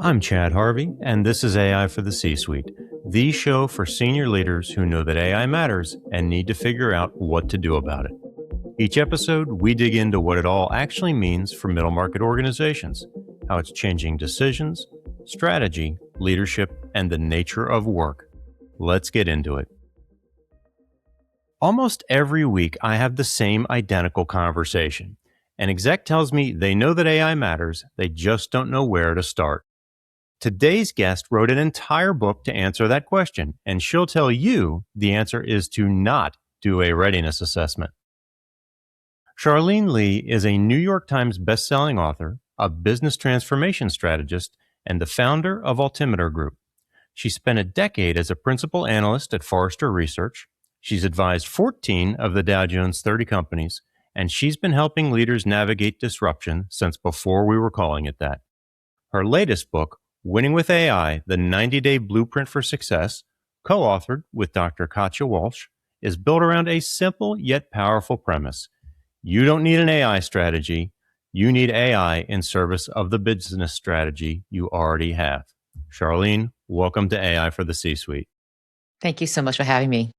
I'm Chad Harvey, and this is AI for the C-Suite, the show for senior leaders who know that AI matters and need to figure out what to do about it. Each episode, we dig into what it all actually means for middle market organizations, how it's changing decisions, strategy, leadership, and the nature of work. Let's get into it. Almost every week, I have the same identical conversation. An exec tells me they know that AI matters, they just don't know where to start. Today's guest wrote an entire book to answer that question, and she'll tell you the answer is to not do a readiness assessment. Charlene Li is a New York Times bestselling author, a business transformation strategist, and the founder of Altimeter Group. She spent a decade as a principal analyst at Forrester Research. She's advised 14 of the Dow Jones 30 companies, and she's been helping leaders navigate disruption since before we were calling it that. Her latest book, Winning with AI, the 90-Day Blueprint for Success, co-authored with Dr. Katja Walsh, is built around a simple yet powerful premise. You don't need an AI strategy. You need AI in service of the business strategy you already have. Charlene, welcome to AI for the C-Suite. Thank you so much for having me.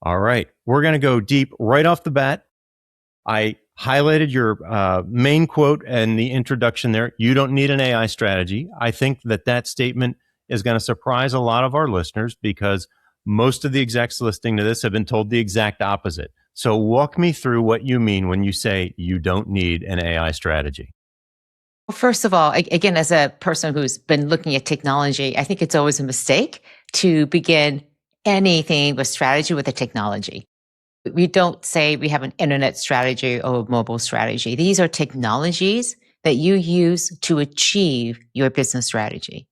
All right. We're going to go deep right off the bat. I highlighted your main quote and the introduction there. You don't need an AI strategy. I think that statement is going to surprise a lot of our listeners because most of the execs listening to this have been told the exact opposite. So walk me through what you mean when you say you don't need an AI strategy. Well, first of all, again, as a person who's been looking at technology, I think it's always a mistake to begin anything with strategy with a technology. We don't say we have an internet strategy or a mobile strategy. These are technologies that you use to achieve your business strategy.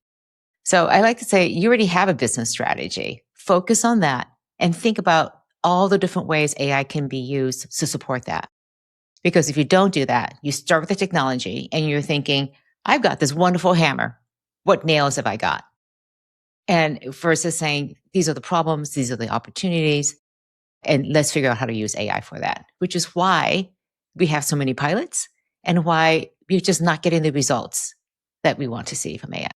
So I like to say you already have a business strategy. Focus on that and think about all the different ways AI can be used to support that. Because if you don't do that, you start with the technology and you're thinking, I've got this wonderful hammer. What nails have I got? And versus saying, these are the problems, these are the opportunities, and let's figure out how to use AI for that, which is why we have so many pilots and why we're just not getting the results that we want to see from AI.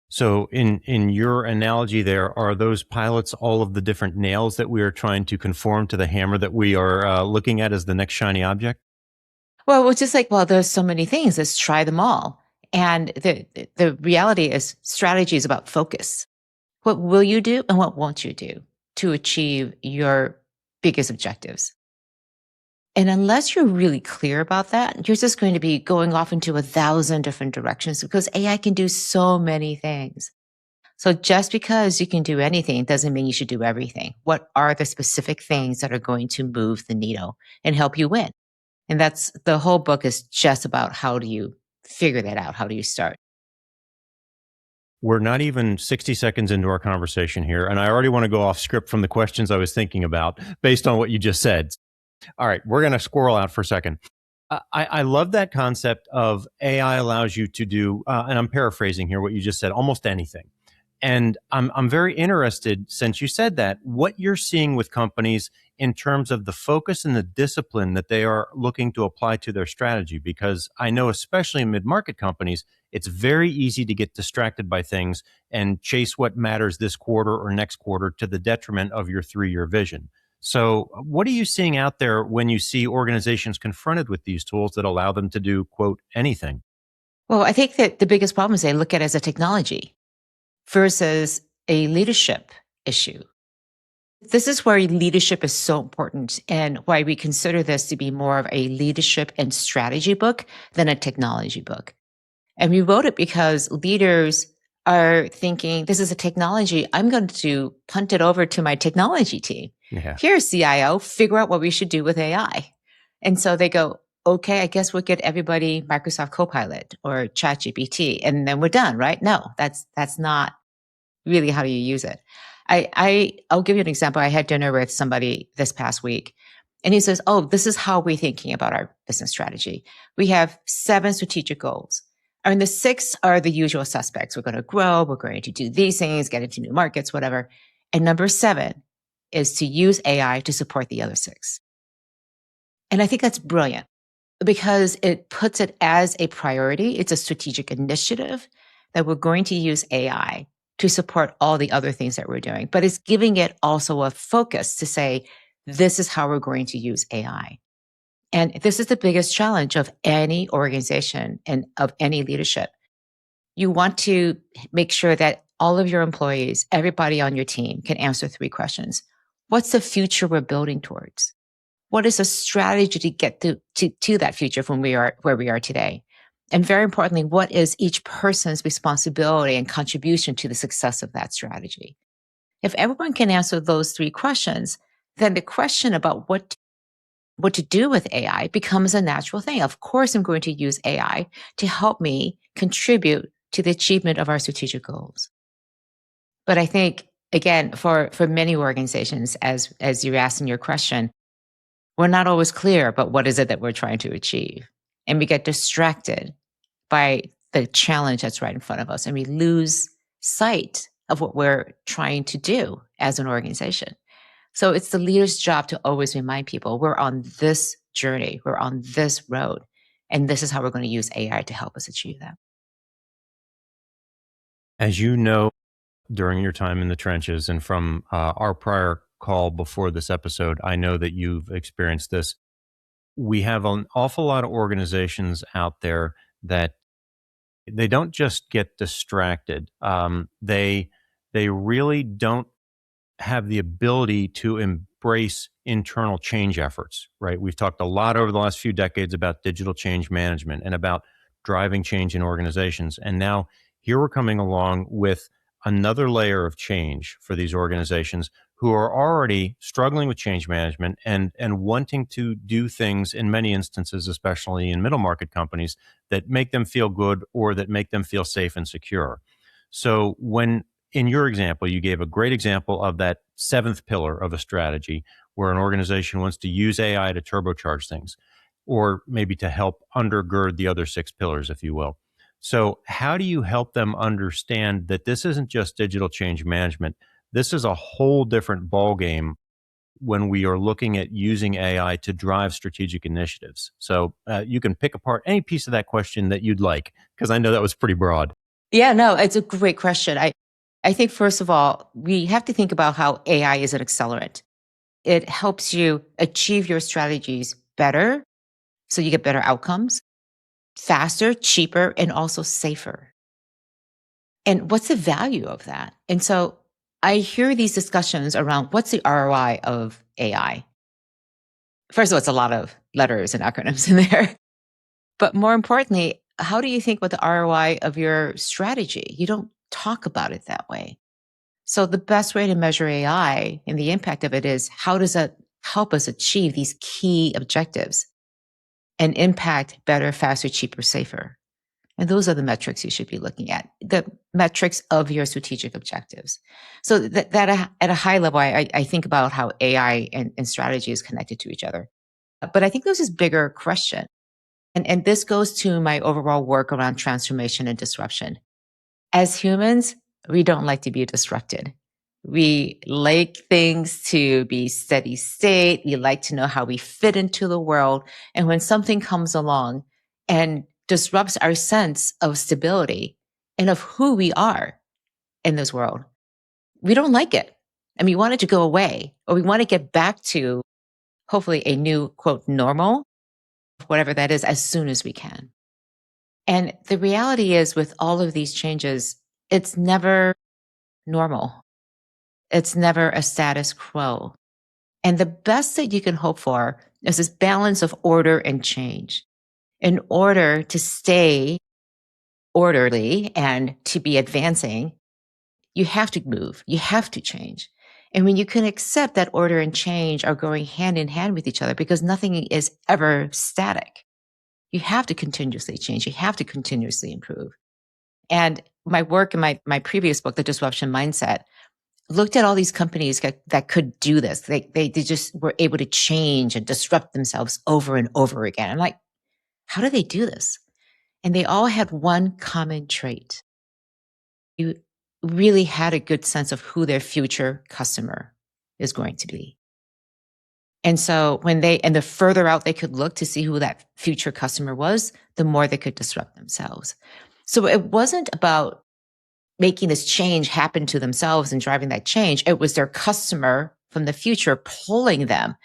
So in your analogy there, are those pilots all of the different nails that we are trying to conform to the hammer that we are looking at as the next shiny object? Well, it's just like, well, there's so many things. Let's try them all. And the reality is strategy is about focus. What will you do and what won't you do to achieve your biggest objectives? And unless you're really clear about that, you're just going to be going off into 1,000 different directions because AI can do so many things. So just because you can do anything doesn't mean you should do everything. What are the specific things that are going to move the needle and help you win? And that's the whole book is just about how do you figure that out? How do you start? We're not even 60 seconds into our conversation here, and I already want to go off script from the questions I was thinking about based on what you just said. All right, we're going to squirrel out for a second. I love that concept of AI allows you to do, and I'm paraphrasing here what you just said, almost anything. And I'm very interested, since you said that, what you're seeing with companies in terms of the focus and the discipline that they are looking to apply to their strategy. Because I know, especially in mid-market companies, it's very easy to get distracted by things and chase what matters this quarter or next quarter to the detriment of your 3-year vision. So what are you seeing out there when you see organizations confronted with these tools that allow them to do, quote, anything? Well, I think that the biggest problem is they look at it as a technology versus a leadership issue. This is where leadership is so important and why we consider this to be more of a leadership and strategy book than a technology book. And we wrote it because leaders are thinking, this is a technology. I'm going to punt it over to my technology team. Yeah. Here's CIO, figure out what we should do with AI. And so they go, okay, I guess we'll get everybody Microsoft Copilot or ChatGPT, and then we're done, right? No, that's not really how you use it. I'll give you an example. I had dinner with somebody this past week, and he says, oh, this is how we're thinking about our business strategy. We have 7 strategic goals. And the 6 are the usual suspects. We're going to grow. We're going to do these things, get into new markets, whatever. And number 7 is to use AI to support the other 6. And I think that's brilliant because it puts it as a priority. It's a strategic initiative. that we're going to use AI to support all the other things that we're doing, but it's giving it also a focus to say, this is how we're going to use AI. And this is the biggest challenge of any organization and of any leadership. You want to make sure that all of your employees, everybody on your team can answer three questions. What's the future we're building towards? What is a strategy to get to that future from where we are today? And very importantly, what is each person's responsibility and contribution to the success of that strategy? If everyone can answer those three questions, then the question about what to do with AI becomes a natural thing. Of course, I'm going to use AI to help me contribute to the achievement of our strategic goals. But I think, again, for many organizations, as you asked in your question, we're not always clear about what is it that we're trying to achieve. And we get distracted by the challenge that's right in front of us. And we lose sight of what we're trying to do as an organization. So it's the leader's job to always remind people we're on this journey, we're on this road, and this is how we're going to use AI to help us achieve that. As you know, during your time in the trenches and from our prior call before this episode, I know that you've experienced this. We have an awful lot of organizations out there that they don't just get distracted. They really don't have the ability to embrace internal change efforts, right? We've talked a lot over the last few decades about digital change management and about driving change in organizations. And now here we're coming along with another layer of change for these organizations who are already struggling with change management and wanting to do things in many instances, especially in middle market companies, that make them feel good or that make them feel safe and secure. So when in your example, you gave a great example of that seventh pillar of a strategy where an organization wants to use AI to turbocharge things or maybe to help undergird the other six pillars, if you will. So how do you help them understand that this isn't just digital change management? This is a whole different ballgame when we are looking at using AI to drive strategic initiatives. So you can pick apart any piece of that question that you'd like, because I know that was pretty broad. Yeah, no, it's a great question. I think, first of all, we have to think about how AI is an accelerant. It helps you achieve your strategies better, so you get better outcomes, faster, cheaper, and also safer. And what's the value of that? And so I hear these discussions around what's the ROI of AI? First of all, it's a lot of letters and acronyms in there. But more importantly, how do you think about the ROI of your strategy? You don't talk about it that way. So the best way to measure AI and the impact of it is, how does it help us achieve these key objectives and impact better, faster, cheaper, safer? And those are the metrics you should be looking at, the metrics of your strategic objectives. So that at a high level, I think about how AI and strategy is connected to each other. But I think there's this bigger question. And this goes to my overall work around transformation and disruption. As humans, we don't like to be disrupted. We like things to be steady state. We like to know how we fit into the world. And when something comes along and disrupts our sense of stability and of who we are in this world, we don't like it. And we want it to go away, or we want to get back to hopefully a new, quote, normal, whatever that is, as soon as we can. And the reality is, with all of these changes, it's never normal. It's never a status quo. And the best that you can hope for is this balance of order and change. In order to stay orderly and to be advancing, you have to move, you have to change. And when you can accept that order and change are going hand in hand with each other, because nothing is ever static, you have to continuously change, you have to continuously improve. And my work in my previous book, The Disruption Mindset, looked at all these companies that could do this. They just were able to change and disrupt themselves over and over again. I'm like, how do they do this? And they all had one common trait. You really had a good sense of who their future customer is going to be. And so the further out they could look to see who that future customer was, the more they could disrupt themselves. So it wasn't about making this change happen to themselves and driving that change. It was their customer from the future pulling them.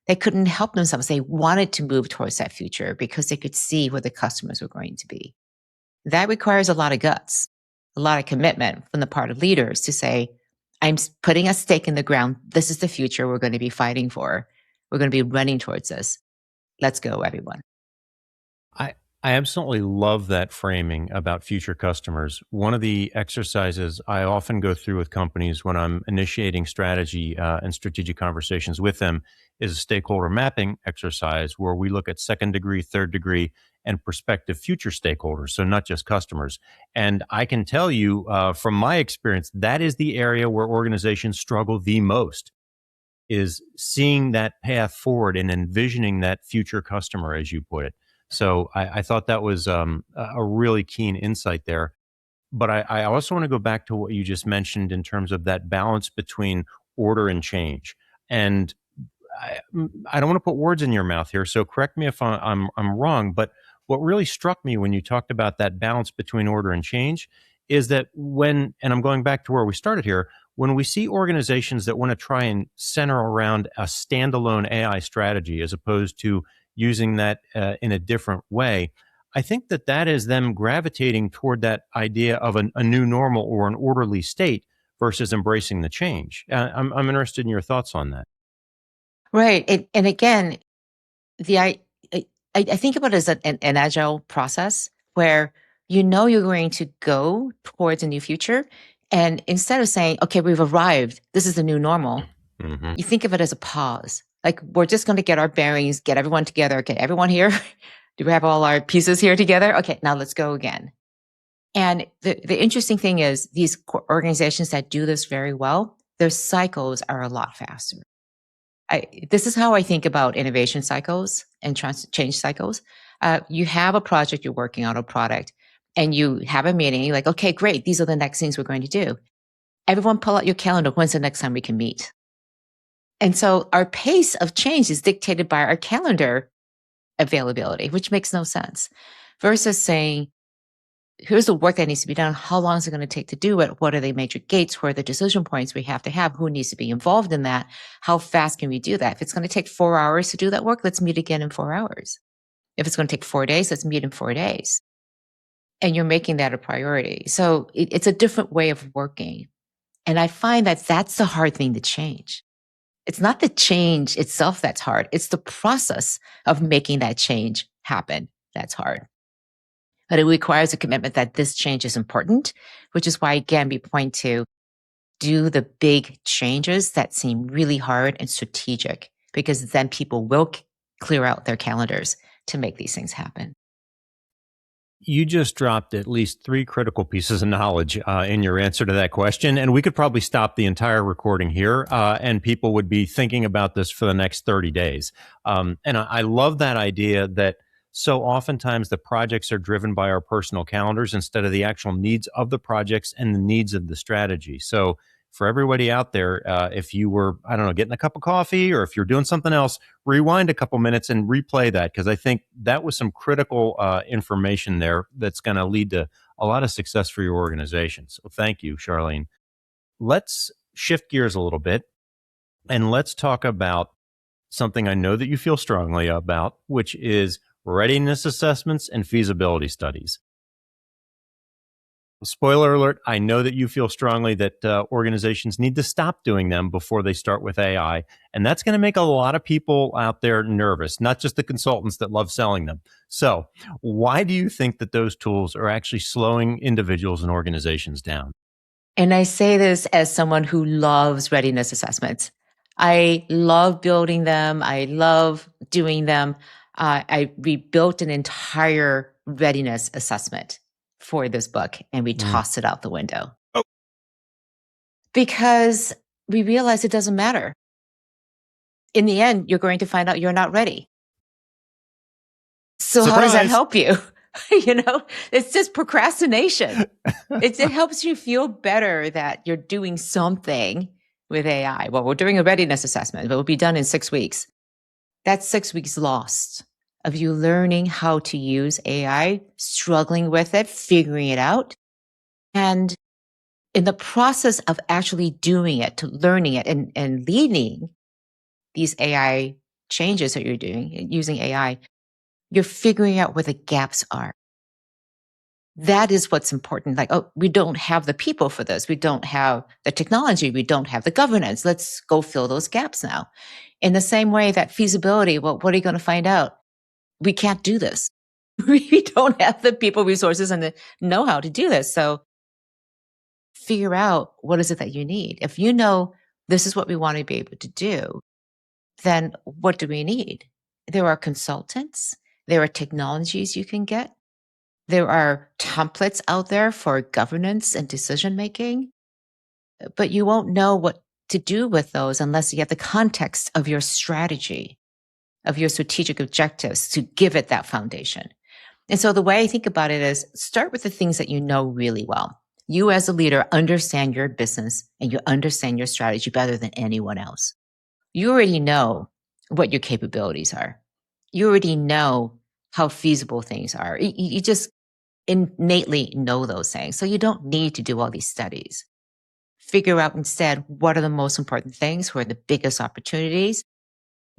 They couldn't help themselves. They wanted to move towards that future because they could see where the customers were going to be. That requires a lot of guts, a lot of commitment from the part of leaders to say, I'm putting a stake in the ground. This is the future we're going to be fighting for. We're going to be running towards this. Let's go, everyone. I I absolutely love that framing about future customers. One of the exercises I often go through with companies when I'm initiating strategy and strategic conversations with them is a stakeholder mapping exercise where we look at second degree, third degree, and prospective future stakeholders. So not just customers. And I can tell you from my experience, that is the area where organizations struggle the most is seeing that path forward and envisioning that future customer, as you put it. So I thought that was a really keen insight there. But I also want to go back to what you just mentioned in terms of that balance between order and change. And I don't want to put words in your mouth here, so correct me if I'm wrong. But what really struck me when you talked about that balance between order and change is that and I'm going back to where we started here, when we see organizations that want to try and center around a standalone AI strategy as opposed to using that in a different way, I think that that is them gravitating toward that idea of a new normal or an orderly state versus embracing the change. I'm interested in your thoughts on that. Right. And again, the I think about it as an agile process where you know you're going to go towards a new future. And instead of saying, okay, we've arrived, this is the new normal, Hmm. you think of it as a pause. Like we're just going to get our bearings, get everyone together, get everyone here. Do we have all our pieces here together? Okay, now let's go again. And the interesting thing is these organizations that do this very well, their cycles are a lot faster. This is how I think about innovation cycles and change cycles. You have a project you're working on, a product, and you have a meeting like, okay, great. These are the next things we're going to do. Everyone pull out your calendar. When's the next time we can meet? And so our pace of change is dictated by our calendar availability, which makes no sense versus saying, here's the work that needs to be done. How long is it going to take to do it? What are the major gates? Where are the decision points we have to have? Who needs to be involved in that? How fast can we do that? If it's going to take 4 hours to do that work, let's meet again in 4 hours. If it's going to take 4 days, let's meet in 4 days. And you're making that a priority. So it's a different way of working. And I find that that's the hard thing to change. It's not the change itself that's hard. It's the process of making that change happen that's hard. But it requires a commitment that this change is important, which is why, again, we point to do the big changes that seem really hard and strategic, because then people will clear out their calendars to make these things happen. You just dropped at least three critical pieces of knowledge in your answer to that question. And we could probably stop the entire recording here and people would be thinking about this for the next 30 days. And I love that idea that so oftentimes the projects are driven by our personal calendars instead of the actual needs of the projects and the needs of the strategy. So for everybody out there, if you were, I don't know, getting a cup of coffee or if you're doing something else, rewind a couple minutes and replay that because I think that was some critical information there that's going to lead to a lot of success for your organization. So thank you, Charlene. Let's shift gears a little bit and let's talk about something I know that you feel strongly about, which is readiness assessments and feasibility studies. Spoiler alert, I know that you feel strongly that organizations need to stop doing them before they start with AI. And that's going to make a lot of people out there nervous, not just the consultants that love selling them. So, why do you think that those tools are actually slowing individuals and organizations down? And I say this as someone who loves readiness assessments. I love building them. I love doing them. I rebuilt an entire readiness assessment for this book and we Mm. tossed it out the window Oh, because we realized it doesn't matter. In the end, you're going to find out you're not ready. So how does that surprise. help you? It's just procrastination. It helps you feel better that you're doing something with AI. Well, we're doing a readiness assessment, but it will be done in 6 weeks. That's 6 weeks lost of you learning how to use AI, struggling with it, figuring it out. And in the process of actually doing it, to learning it and leading these AI changes that you're doing using AI, you're figuring out where the gaps are. That is what's important. Like, oh, we don't have the people for this. We don't have the technology. We don't have the governance. Let's go fill those gaps now. In the same way that feasibility, well, what are you going to find out? We can't do this. We don't have the people, resources, and the know-how to do this. So figure out what is it that you need. If you know this is what we want to be able to do, then what do we need? There are consultants. There are technologies you can get. There are templates out there for governance and decision making, but you won't know what to do with those unless you have the context of your strategy, of your strategic objectives to give it that foundation. And so the way I think about it is start with the things that you know really well. You as a leader understand your business and you understand your strategy better than anyone else. You already know what your capabilities are. You already know how feasible things are. You just innately know those things. So you don't need to do all these studies. Figure out instead what are the most important things, who are the biggest opportunities.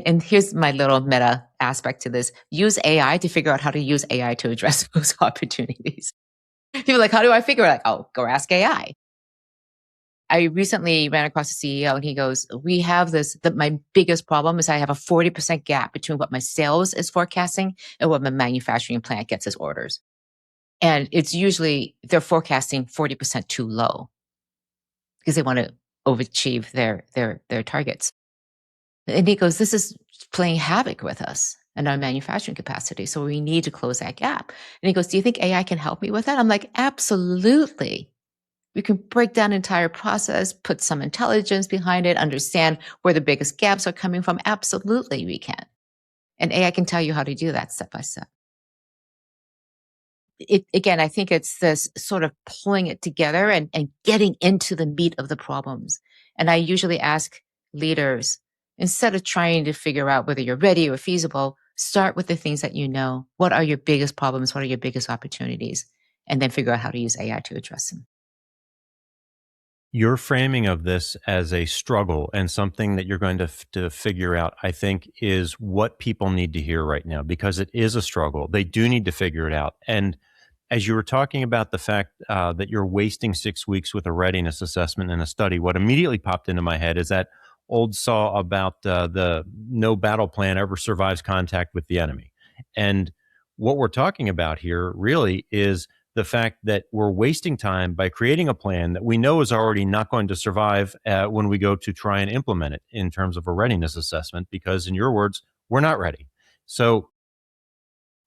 And here's my little meta aspect to this. Use AI to figure out how to use AI to address those opportunities. People are like, how do I figure it out? Oh, go ask AI. I recently ran across a CEO and he goes, we have this, my biggest problem is I have a 40% gap between what my sales is forecasting and what my manufacturing plant gets as orders. And it's usually they're forecasting 40% too low because they want to overachieve their targets. And he goes, this is playing havoc with us and our manufacturing capacity. So we need to close that gap. And he goes, do you think AI can help me with that? I'm like, absolutely. We can break down the entire process, put some intelligence behind it, understand where the biggest gaps are coming from. Absolutely, we can. And AI can tell you how to do that step by step. Again, I think it's this sort of pulling it together and getting into the meat of the problems. And I usually ask leaders, instead of trying to figure out whether you're ready or feasible, start with the things that you know. What are your biggest problems? What are your biggest opportunities? And then figure out how to use AI to address them. Your framing of this as a struggle and something that you're going to figure out, I think, is what people need to hear right now because it is a struggle. They do need to figure it out. And as you were talking about the fact that you're wasting 6 weeks with a readiness assessment and a study, what immediately popped into my head is that old saw about the no battle plan ever survives contact with the enemy. And what we're talking about here really is the fact that we're wasting time by creating a plan that we know is already not going to survive when we go to try and implement it in terms of a readiness assessment, because in your words, we're not ready. So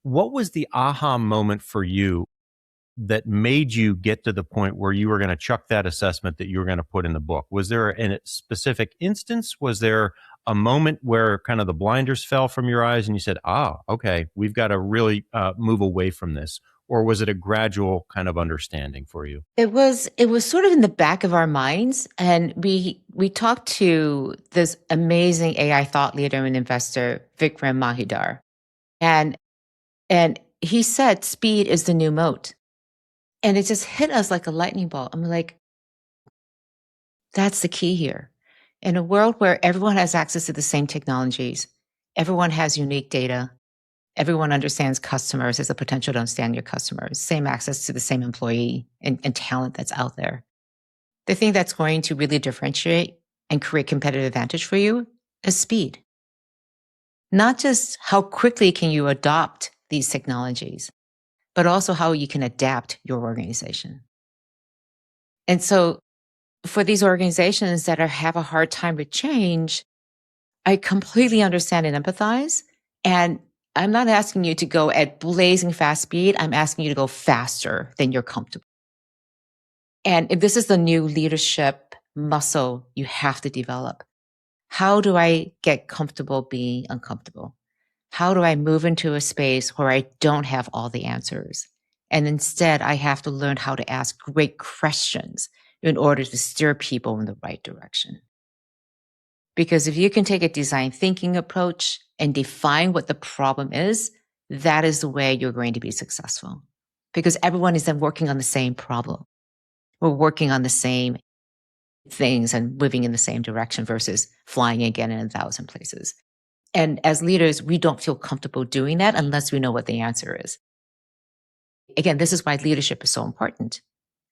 what was the aha moment for you that made you get to the point where you were going to chuck that assessment that you were going to put in the book? Was there a specific instance? Was there a moment where kind of the blinders fell from your eyes and you said, okay, we've got to really move away from this? Or was it a gradual kind of understanding for you? It was sort of in the back of our minds. And we talked to this amazing AI thought leader and investor, Vikram Mahidar. And he said speed is the new moat. And it just hit us like a lightning bolt. I'm like, that's the key here. In a world where everyone has access to the same technologies, everyone has unique data, everyone understands customers, has the potential to understand your customers, same access to the same employee and talent that's out there. The thing that's going to really differentiate and create competitive advantage for you is speed. Not just how quickly can you adopt these technologies, but also how you can adapt your organization. And so for these organizations that have a hard time with change, I completely understand and empathize. And I'm not asking you to go at blazing fast speed. I'm asking you to go faster than you're comfortable. And if this is the new leadership muscle you have to develop, how do I get comfortable being uncomfortable? How do I move into a space where I don't have all the answers? And instead, I have to learn how to ask great questions in order to steer people in the right direction. Because if you can take a design thinking approach and define what the problem is, that is the way you're going to be successful. Because everyone is then working on the same problem. we're working on the same things and moving in the same direction versus flying again in 1,000 places. And as leaders, we don't feel comfortable doing that unless we know what the answer is. Again, this is why leadership is so important.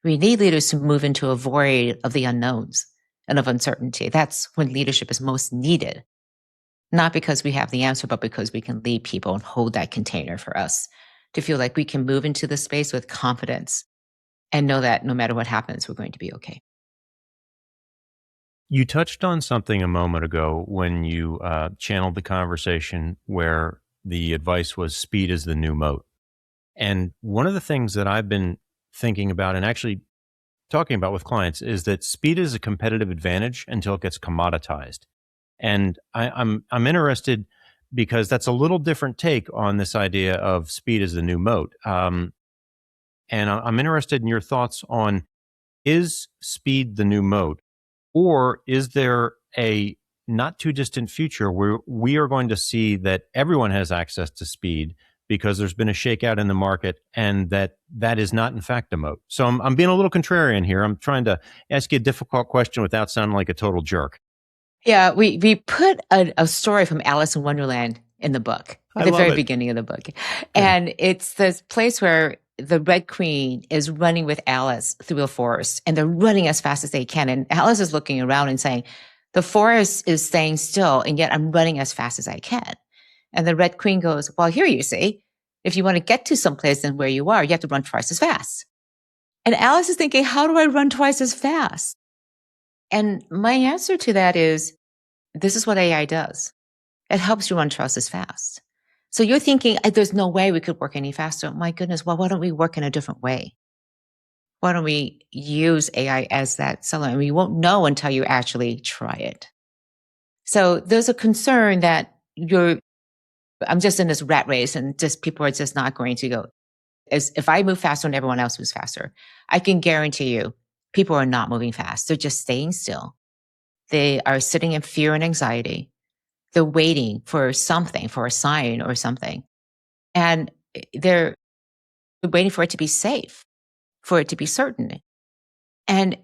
We need leaders to move into a void of the unknowns and of uncertainty. That's when leadership is most needed, not because we have the answer, but because we can lead people and hold that container for us to feel like we can move into the space with confidence and know that no matter what happens, we're going to be okay. You touched on something a moment ago when you channeled the conversation where the advice was speed is the new moat. And one of the things that I've been thinking about and actually talking about with clients is that speed is a competitive advantage until it gets commoditized. And I'm interested because that's a little different take on this idea of speed as the new moat. And I'm interested in your thoughts on, is speed the new moat, or is there a not too distant future where we are going to see that everyone has access to speed because there's been a shakeout in the market and that is not in fact a moat? So I'm being a little contrarian here. I'm trying to ask you a difficult question without sounding like a total jerk. Yeah, we put a story from Alice in Wonderland in the book, I at the love very it. beginning of the book. Yeah. And it's this place where the Red Queen is running with Alice through a forest, and they're running as fast as they can. And Alice is looking around and saying, the forest is staying still, and yet I'm running as fast as I can. And the Red Queen goes, well, here you see, if you want to get to someplace than where you are, you have to run twice as fast. And Alice is thinking, how do I run twice as fast? And my answer to that is, this is what AI does. It helps you run twice as fast. So you're thinking, there's no way we could work any faster. My goodness, well, why don't we work in a different way? Why don't we use AI as that seller? And we won't know until you actually try it. So there's a concern that I'm just in this rat race and just people are just not going to go. As if I move faster and everyone else moves faster, I can guarantee you people are not moving fast. They're just staying still. They are sitting in fear and anxiety. They're waiting for something, for a sign or something. And they're waiting for it to be safe, for it to be certain. And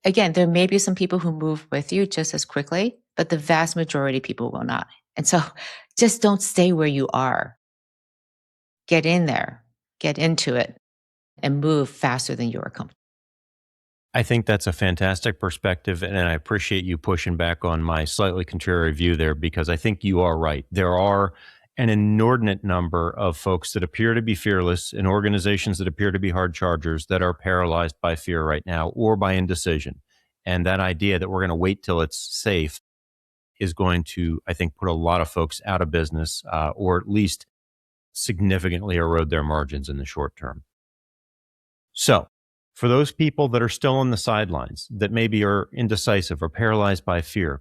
again, there may be some people who move with you just as quickly, but the vast majority of people will not. And so just don't stay where you are. Get in there, get into it, and move faster than you are comfortable. I think that's a fantastic perspective, and I appreciate you pushing back on my slightly contrary view there, because I think you are right. There are an inordinate number of folks that appear to be fearless in organizations that appear to be hard chargers that are paralyzed by fear right now or by indecision. And that idea that we're going to wait till it's safe is going to, I think, put a lot of folks out of business, or at least significantly erode their margins in the short term. So, for those people that are still on the sidelines, that maybe are indecisive or paralyzed by fear,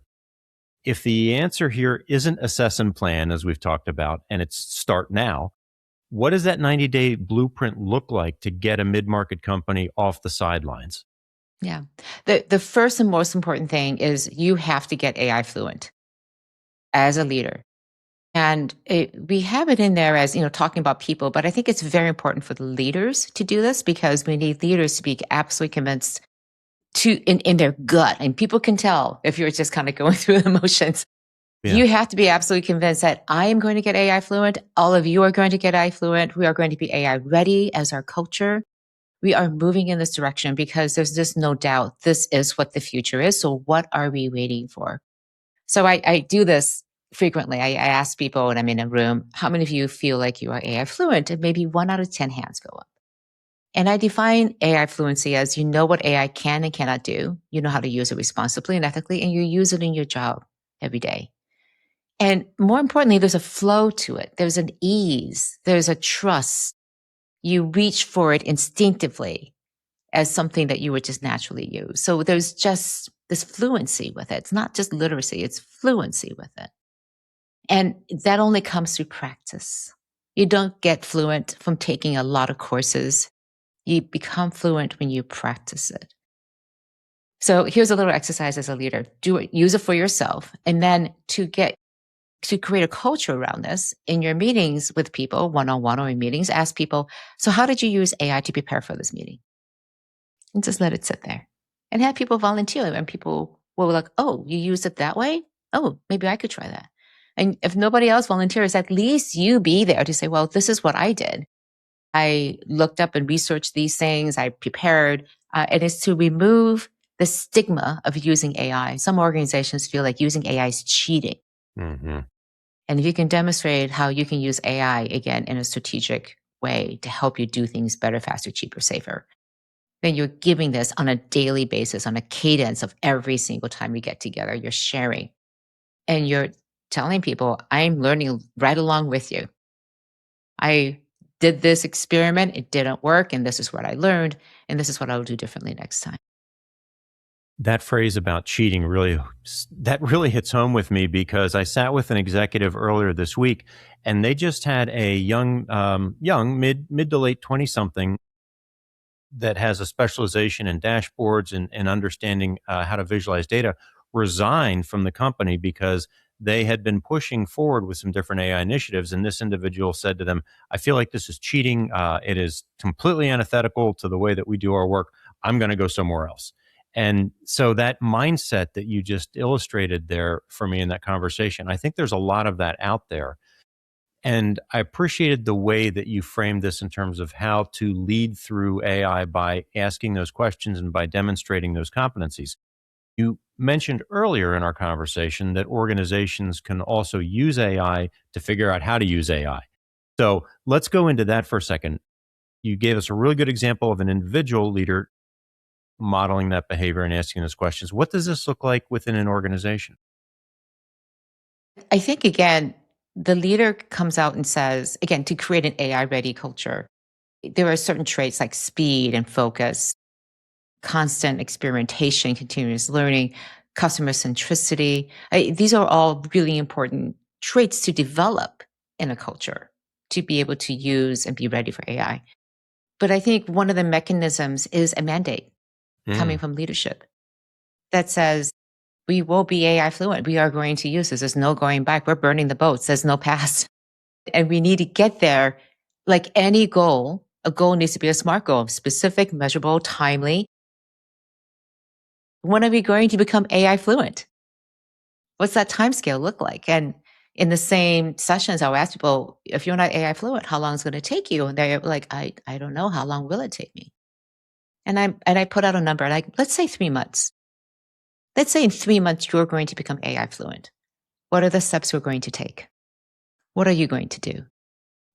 if the answer here isn't assess and plan, as we've talked about, and it's start now, what does that 90-day blueprint look like to get a mid-market company off the sidelines? Yeah. The first and most important thing is you have to get AI fluent as a leader. And we have it in there as, talking about people, but I think it's very important for the leaders to do this because we need leaders to be absolutely convinced in their gut. And people can tell if you're just kind of going through the motions. Yeah. You have to be absolutely convinced that I am going to get AI fluent. All of you are going to get AI fluent. We are going to be AI ready as our culture. We are moving in this direction because there's just no doubt this is what the future is. So what are we waiting for? So I do this frequently. I ask people when I'm in a room, how many of you feel like you are AI fluent? And maybe 1 out of 10 hands go up. And I define AI fluency as you know what AI can and cannot do. You know how to use it responsibly and ethically, and you use it in your job every day. And more importantly, there's a flow to it. There's an ease. There's a trust. You reach for it instinctively as something that you would just naturally use. So there's just this fluency with it. It's not just literacy, it's fluency with it. And that only comes through practice. You don't get fluent from taking a lot of courses. You become fluent when you practice it. So here's a little exercise as a leader. Do it, use it for yourself. And then to create a culture around this in your meetings with people, one-on-one or in meetings, ask people, so how did you use AI to prepare for this meeting? and just let it sit there and have people volunteer. And people will be like, oh, you use it that way? Oh, maybe I could try that. And if nobody else volunteers, at least you be there to say, well, this is what I did. I looked up and researched these things. I prepared. And it's to remove the stigma of using AI. Some organizations feel like using AI is cheating. Hmm. And if you can demonstrate how you can use AI again in a strategic way to help you do things better, faster, cheaper, safer, then you're giving this on a daily basis, on a cadence of every single time you get together. You're sharing and you're telling people, I'm learning right along with you. I did this experiment, it didn't work, and this is what I learned, and this is what I'll do differently next time. That phrase about cheating that really hits home with me because I sat with an executive earlier this week, and they just had a young mid to late 20 something that has a specialization in dashboards and understanding how to visualize data resigned from the company because they had been pushing forward with some different AI initiatives. And this individual said to them, I feel like this is cheating. It is completely antithetical to the way that we do our work. I'm going to go somewhere else. And so that mindset that you just illustrated there for me in that conversation, I think there's a lot of that out there. And I appreciated the way that you framed this in terms of how to lead through AI by asking those questions and by demonstrating those competencies. You mentioned earlier in our conversation that organizations can also use AI to figure out how to use AI. So let's go into that for a second. You gave us a really good example of an individual leader modeling that behavior and asking those questions. What does this look like within an organization? I think, again, the leader comes out and says, again, to create an AI ready culture, there are certain traits like speed and focus, constant experimentation, continuous learning, customer centricity. These are all really important traits to develop in a culture to be able to use and be ready for AI. But I think one of the mechanisms is a mandate coming Mm. from leadership that says, we will be AI fluent. We are going to use this. There's no going back. We're burning the boats. There's no past. And we need to get there. Like any goal, a goal needs to be a SMART goal, specific, measurable, timely. When are we going to become AI fluent? What's that time scale look like? And in the same sessions, I'll ask people, if you're not AI fluent, how long is it going to take you? And they're like, I don't know. How long will it take me? And I put out a number, like, let's say 3 months. Let's say in 3 months, you're going to become AI fluent. What are the steps we're going to take? What are you going to do?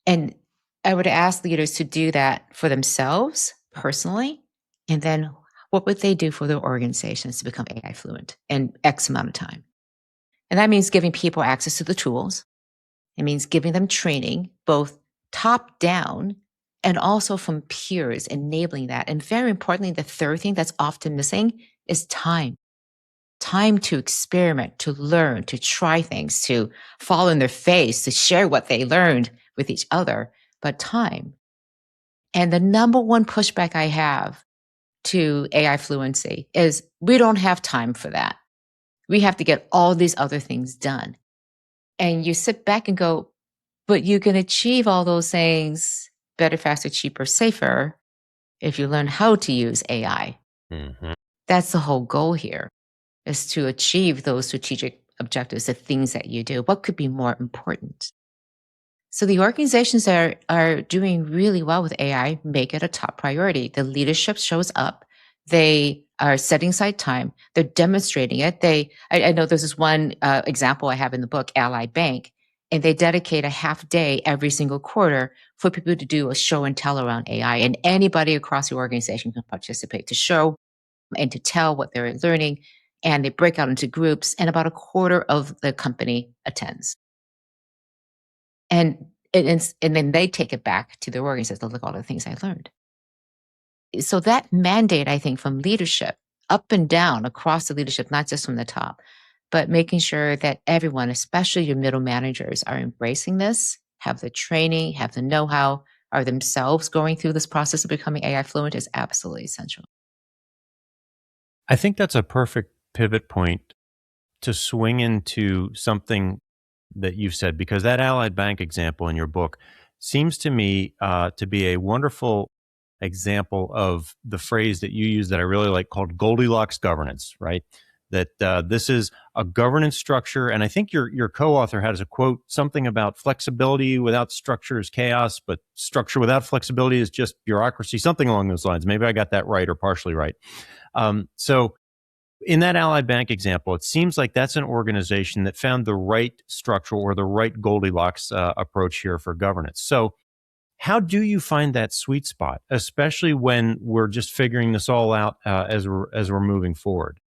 And I would ask leaders to do that for themselves personally. And then what would they do for their organizations to become AI fluent in X amount of time? And that means giving people access to the tools. It means giving them training, both top down and also from peers, enabling that. And very importantly, the third thing that's often missing is time to experiment, to learn, to try things, to fall in their face, to share what they learned with each other, but time. And the number one pushback I have to AI fluency is we don't have time for that. We have to get all these other things done. And you sit back and go, but you can achieve all those things better, faster, cheaper, safer if you learn how to use AI. Hmm. That's the whole goal here, is to achieve those strategic objectives, the things that you do. What could be more important? So the organizations that are doing really well with AI make it a top priority. The leadership shows up. They are setting aside time. They're demonstrating it. I know there's this one example I have in the book, Ally Bank, and they dedicate a half day every single quarter for people to do a show and tell around AI. And anybody across the organization can participate to show and to tell what they're learning. And they break out into groups, and about a quarter of the company attends. And then they take it back to their org and says, look at all the things I learned. So that mandate, I think, from leadership up and down across the leadership, not just from the top, but making sure that everyone, especially your middle managers, are embracing this, have the training, have the know-how, are themselves going through this process of becoming AI fluent is absolutely essential. I think that's a perfect pivot point to swing into something that you've said, because that Allied Bank example in your book seems to me to be a wonderful example of the phrase that you use that I really like called Goldilocks governance, right? That this is a governance structure. And I think your co-author has a quote, something about flexibility without structure is chaos, but structure without flexibility is just bureaucracy, something along those lines. Maybe I got that right or partially right. So in that Ally Bank example, it seems like that's an organization that found the right structure or the right Goldilocks approach here for governance. So how do you find that sweet spot, especially when we're just figuring this all out as we're moving forward?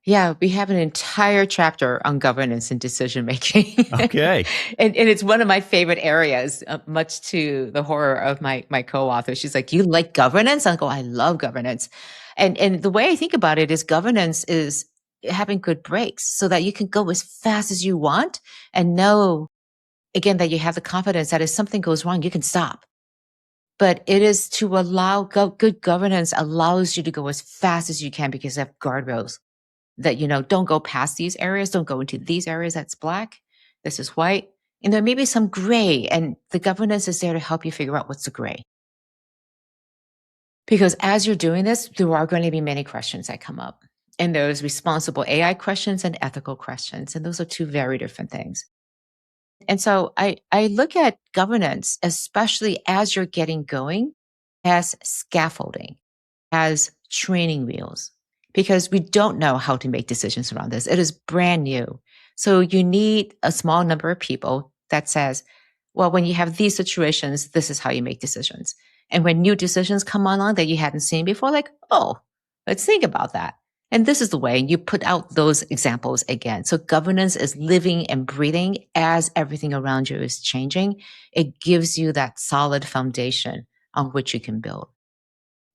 Yeah, we have an entire chapter on governance and decision making. Okay. And it's one of my favorite areas, much to the horror of my co-author. She's like, "You like governance?" I go, "I love governance." And the way I think about it is governance is having good breaks so that you can go as fast as you want and know, again, that you have the confidence that if something goes wrong, you can stop. But it is to allow good governance allows you to go as fast as you can because you have guardrails that, don't go past these areas, don't go into these areas. That's black. This is white. And there may be some gray, and the governance is there to help you figure out what's the gray. Because as you're doing this, there are going to be many questions that come up. And there's responsible AI questions and ethical questions. And those are two very different things. And so I look at governance, especially as you're getting going, as scaffolding, as training wheels, because we don't know how to make decisions around this. It is brand new. So you need a small number of people that says, well, when you have these situations, this is how you make decisions. And when new decisions come along that you hadn't seen before, like, oh, let's think about that. And this is the way you put out those examples again. So governance is living and breathing as everything around you is changing. It gives you that solid foundation on which you can build.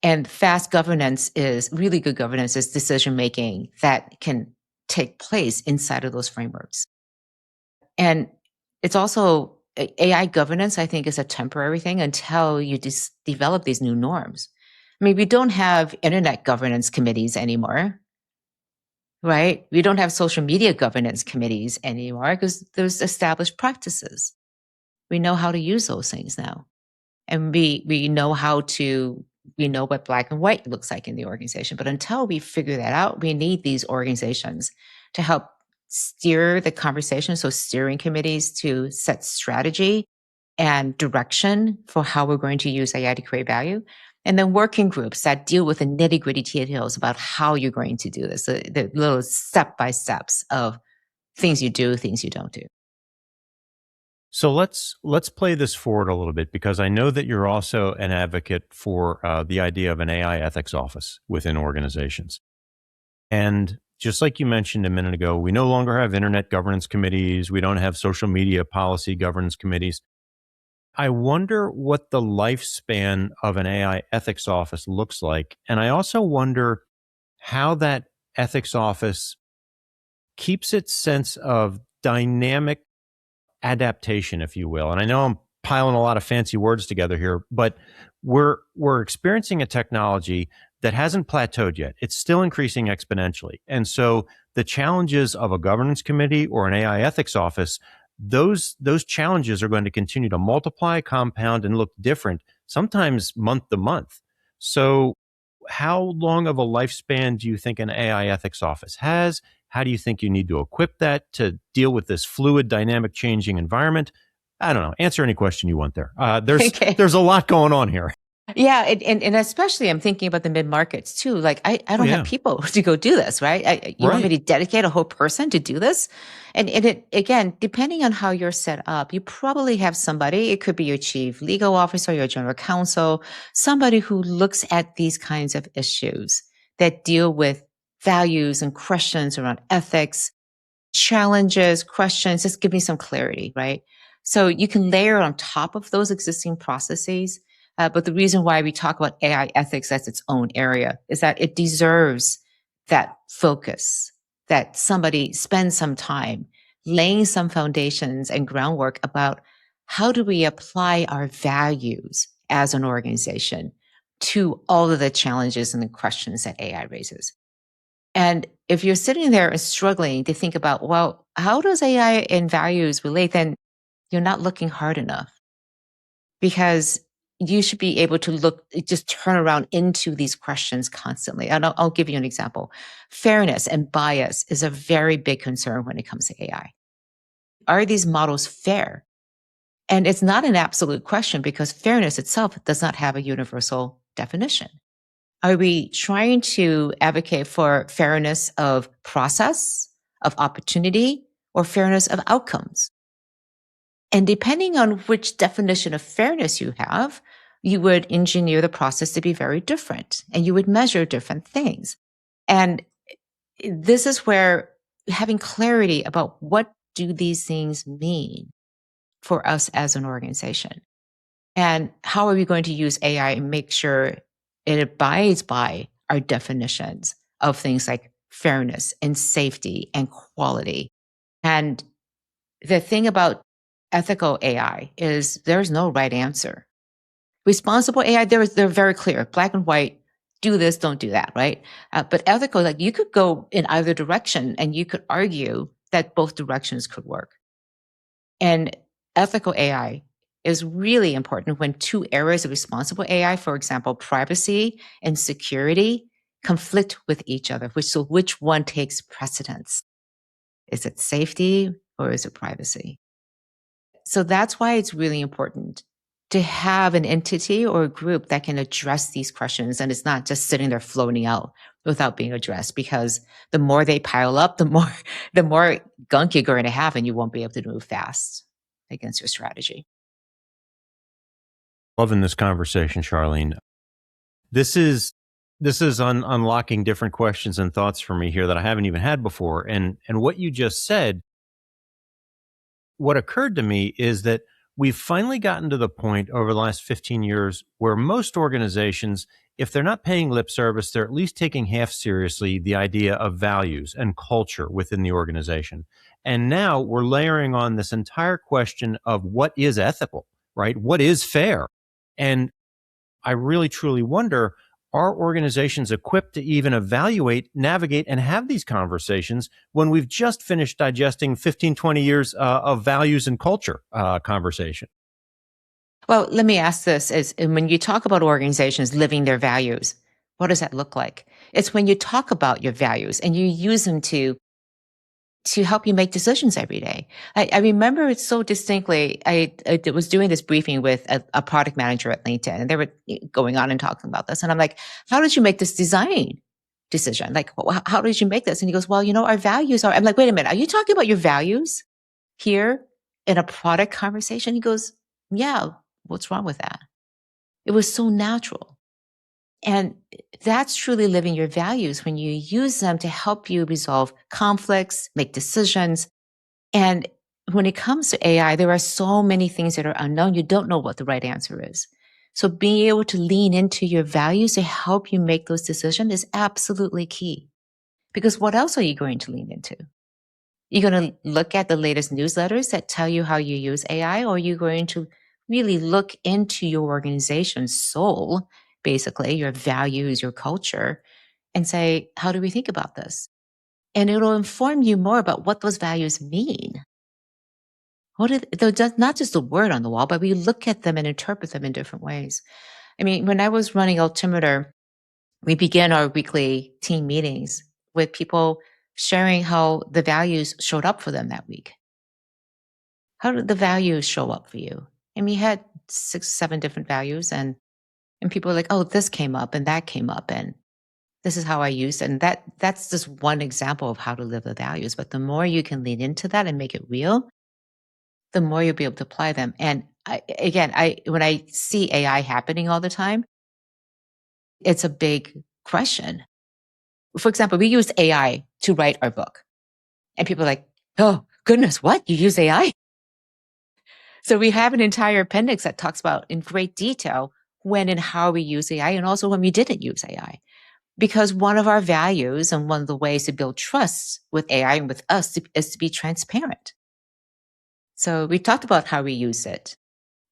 And fast governance is really good governance is decision making that can take place inside of those frameworks. And it's also AI governance, I think, is a temporary thing until you develop these new norms. I mean, we don't have internet governance committees anymore, right? We don't have social media governance committees anymore because there's established practices. We know how to use those things now. And we know we know what black and white looks like in the organization. But until we figure that out, we need these organizations to help steer the conversation. So steering committees to set strategy and direction for how we're going to use AI to create value. And then working groups that deal with the nitty gritty details about how you're going to do this, the little step by steps of things you do, things you don't do. So let's play this forward a little bit because I know that you're also an advocate for the idea of an AI ethics office within organizations. And just like you mentioned a minute ago, we no longer have internet governance committees. We don't have social media policy governance committees. I wonder what the lifespan of an AI ethics office looks like. And I also wonder how that ethics office keeps its sense of dynamic adaptation, if you will. And I know I'm piling a lot of fancy words together here, but we're experiencing a technology that hasn't plateaued yet. It's still increasing exponentially. And so the challenges of a governance committee or an AI ethics office, those challenges are going to continue to multiply, compound, and look different, sometimes month to month. So how long of a lifespan do you think an AI ethics office has? How do you think you need to equip that to deal with this fluid, dynamic, changing environment? I don't know. Answer any question you want there. There's Okay. there's a lot going on here. Yeah, and especially I'm thinking about the mid markets too. Like I Oh don't have yeah, people to go do this, right? You want me right. to dedicate a whole person to do this? And it again, depending on how you're set up, you probably have somebody. It could be your chief legal officer, your general counsel, somebody who looks at these kinds of issues that deal with values and questions around ethics, challenges, questions. Just give me some clarity, right? So you can layer on top of those existing processes. But the reason why we talk about AI ethics as its own area is that it deserves that focus, that somebody spends some time laying some foundations and groundwork about how do we apply our values as an organization to all of the challenges and the questions that AI raises. And if you're sitting there and struggling to think about, well, how does AI and values relate? Then you're not looking hard enough because you should be able to just turn around into these questions constantly. And I'll give you an example. Fairness and bias is a very big concern when it comes to AI. Are these models fair? And it's not an absolute question because fairness itself does not have a universal definition. Are we trying to advocate for fairness of process, of opportunity, or fairness of outcomes? And depending on which definition of fairness you have, you would engineer the process to be very different and you would measure different things. And this is where having clarity about what do these things mean for us as an organization and how are we going to use AI and make sure it abides by our definitions of things like fairness and safety and quality. And the thing about ethical AI is there's no right answer. Responsible AI, they're very clear, black and white, do this, don't do that, right? But ethical, like you could go in either direction and you could argue that both directions could work. And ethical AI is really important when two areas of responsible AI, for example, privacy and security, conflict with each other. So which one takes precedence? Is it safety or is it privacy? So that's why it's really important to have an entity or a group that can address these questions. And it's not just sitting there floating out without being addressed, because the more they pile up, the more gunk you're going to have and you won't be able to move fast against your strategy. Loving this conversation, Charlene. This is unlocking different questions and thoughts for me here that I haven't even had before. And what you just said, what occurred to me is that we've finally gotten to the point over the last 15 years where most organizations, if they're not paying lip service, they're at least taking half seriously the idea of values and culture within the organization. And now we're layering on this entire question of what is ethical, right? What is fair? And I really truly wonder, are organizations equipped to even evaluate, navigate, and have these conversations when we've just finished digesting 15, 20 years of values and culture conversation? Well, let me ask this is when you talk about organizations living their values, what does that look like? It's when you talk about your values and you use them to help you make decisions every day. I remember it so distinctly. I was doing this briefing with a product manager at LinkedIn, and they were going on and talking about this. And I'm like, how did you make this design decision? Like, how did you make this? And he goes, well, our values are, I'm like, wait a minute, are you talking about your values here in a product conversation? He goes, yeah, what's wrong with that? It was so natural. And that's truly living your values when you use them to help you resolve conflicts, make decisions. And when it comes to AI, there are so many things that are unknown. You don't know what the right answer is. So being able to lean into your values to help you make those decisions is absolutely key. Because what else are you going to lean into? You're going to look at the latest newsletters that tell you how you use AI, or are you going to really look into your organization's soul, basically your values, your culture, and say, how do we think about this? And it'll inform you more about what those values mean. They're not just a word on the wall, but we look at them and interpret them in different ways. I mean, when I was running Altimeter, we began our weekly team meetings with people sharing how the values showed up for them that week. How did the values show up for you? And we had 6, 7 different values, and people were like, oh, this came up and that came up, and this is how I use it. And that's just one example of how to live the values. But the more you can lean into that and make it real, the more you'll be able to apply them. And when I see AI happening all the time, it's a big question. For example, we used AI to write our book. And people are like, oh, goodness, what? You use AI? So we have an entire appendix that talks about in great detail when and how we use AI and also when we didn't use AI. Because one of our values and one of the ways to build trust with AI and with us is to be transparent. So we talked about how we use it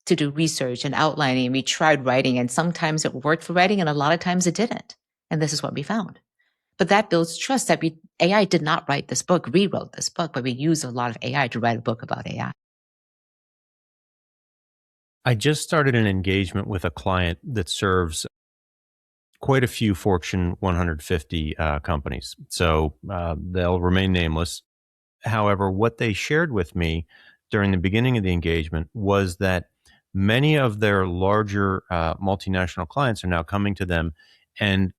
to do research and outlining. We tried writing, and sometimes it worked for writing and a lot of times it didn't. And this is what we found. But that builds trust that AI did not write this book, rewrote this book, but we used a lot of AI to write a book about AI. I just started an engagement with a client that serves quite a few Fortune 150 companies. So they'll remain nameless. However, what they shared with me during the beginning of the engagement was that many of their larger multinational clients are now coming to them and